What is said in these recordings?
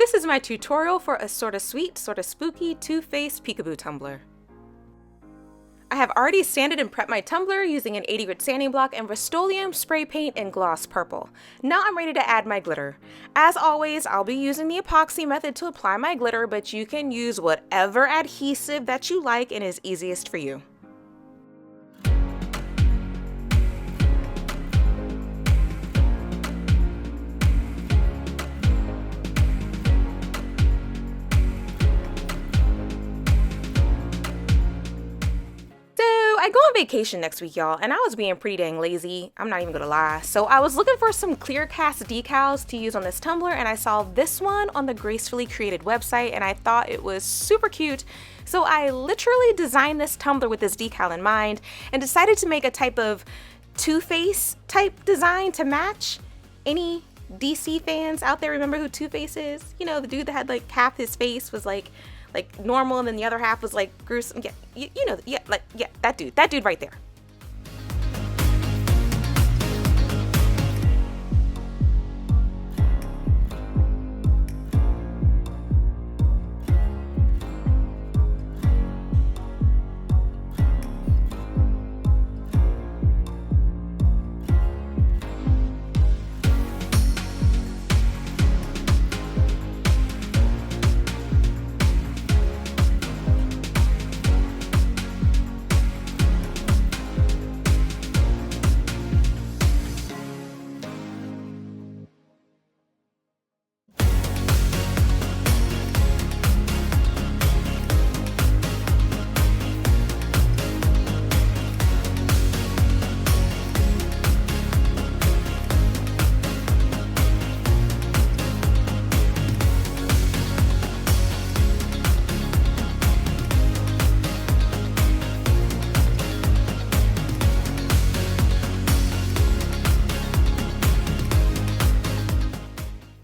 This is my tutorial for a sorta sweet, sorta spooky, two-faced peekaboo tumbler. I have already sanded and prepped my tumbler using an 80 grit sanding block and Rust-Oleum spray paint in gloss purple. Now I'm ready to add my glitter. As always, I'll be using the epoxy method to apply my glitter, but you can use whatever adhesive that you like and is easiest for you. I go on vacation next week, y'all, and I was being pretty dang lazy. I'm not even gonna lie. So I was looking for some clear cast decals to use on this tumbler, and I saw this one on the Gracefully Created website, and I thought it was super cute. So I literally designed this tumbler with this decal in mind and decided to make a type of Two-Face type design to match. Any DC fans out there remember who Two-Face is? You know, the dude that had like half his face was like normal and then the other half was like gruesome. Yeah, you know, yeah, that dude right there.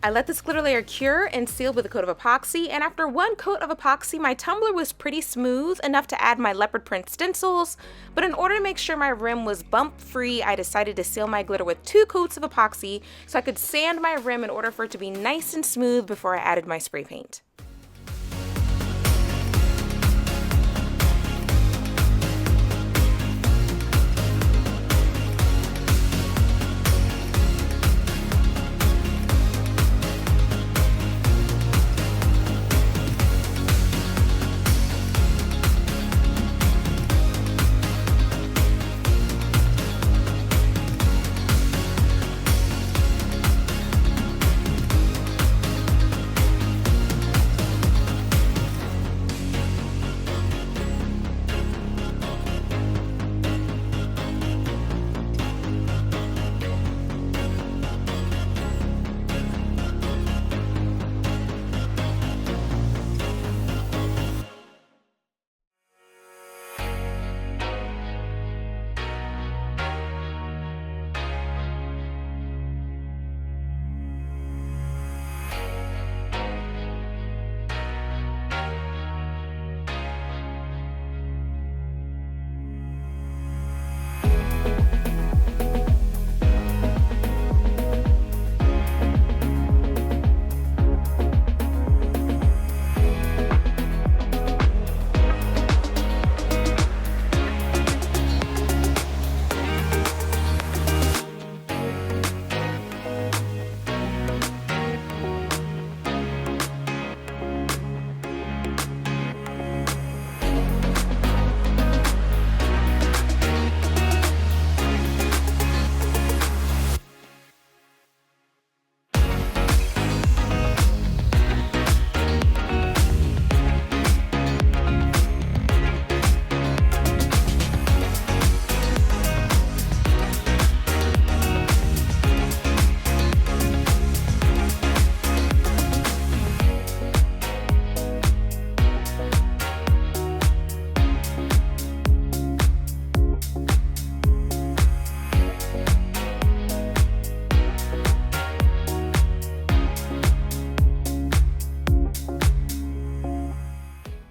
I let this glitter layer cure and seal with a coat of epoxy, and after one coat of epoxy, my tumbler was pretty smooth enough to add my Leopard Print stencils, but in order to make sure my rim was bump free, I decided to seal my glitter with 2 coats of epoxy so I could sand my rim in order for it to be nice and smooth before I added my spray paint.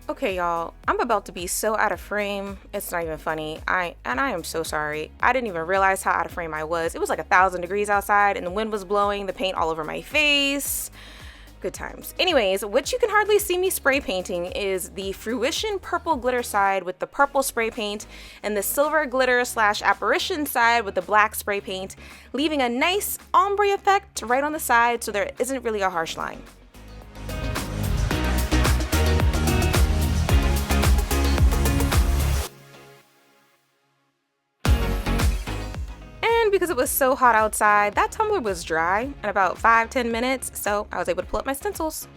Okay, y'all, I'm about to be so out of frame, it's not even funny. I am so sorry. I didn't even realize how out of frame I was. It was like 1,000 degrees outside and the wind was blowing the paint all over my face. Good times. Anyways, what you can hardly see me spray painting is the Fruition purple glitter side with the purple spray paint and the silver glitter / Apparition side with the black spray paint, leaving a nice ombre effect right on the side so there isn't really a harsh line. Because it was so hot outside, that tumbler was dry in about 5-10 minutes, so I was able to pull up my stencils.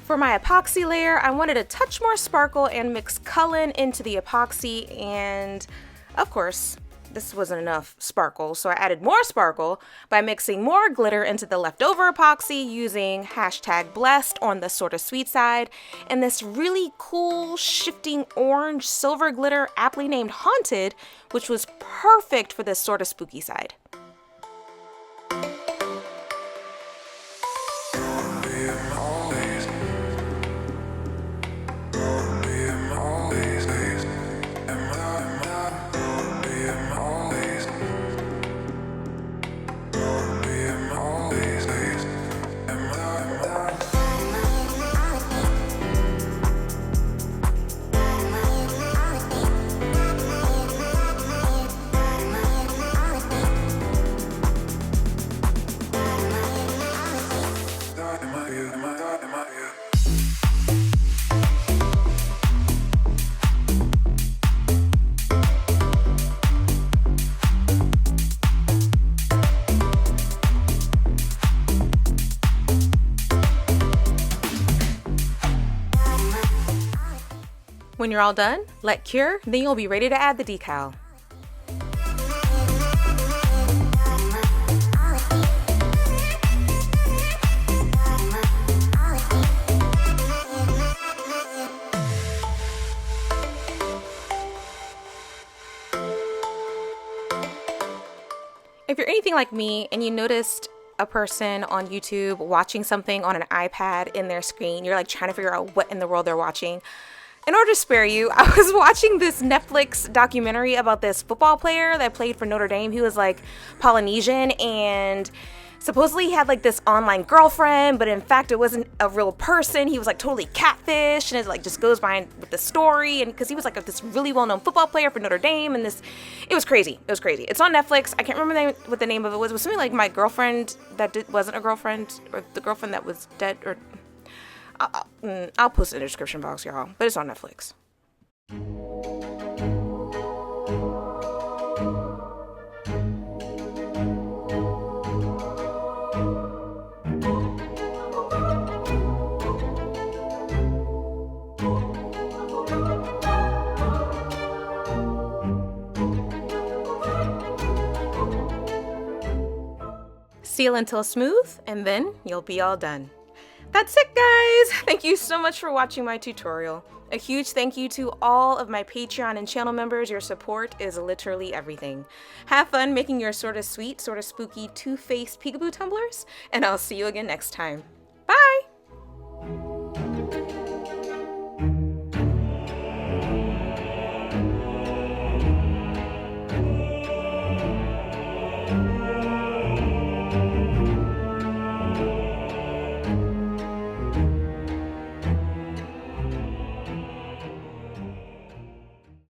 For my epoxy layer, I wanted a touch more sparkle and mix Cullen into the epoxy, and of course, this wasn't enough sparkle, so I added more sparkle by mixing more glitter into the leftover epoxy using #blessed on the Sorta sweet side, and this really cool shifting orange silver glitter aptly named Haunted, which was perfect for this Sorta spooky side. When you're all done, let cure, then you'll be ready to add the decal. If you're anything like me and you noticed a person on YouTube watching something on an iPad in their screen, you're like trying to figure out what in the world they're watching. In order to spare you, I was watching this Netflix documentary about this football player that played for Notre Dame. He was like Polynesian, and supposedly he had like this online girlfriend, but in fact it wasn't a real person. He was like totally catfish, and it like just goes behind with the story. And because he was like this really well-known football player for Notre Dame, and it was crazy. It was crazy. It's on Netflix. I can't remember what the name of it was. It was something like My Girlfriend That Wasn't a Girlfriend, or The Girlfriend That Was Dead, or I'll post it in the description box, y'all, but it's on Netflix. Seal until smooth, and then you'll be all done. That's it, guys! Thank you so much for watching my tutorial. A huge thank you to all of my Patreon and channel members. Your support is literally everything. Have fun making your sorta sweet, sorta spooky, two-faced peekaboo tumblers, and I'll see you again next time. Bye!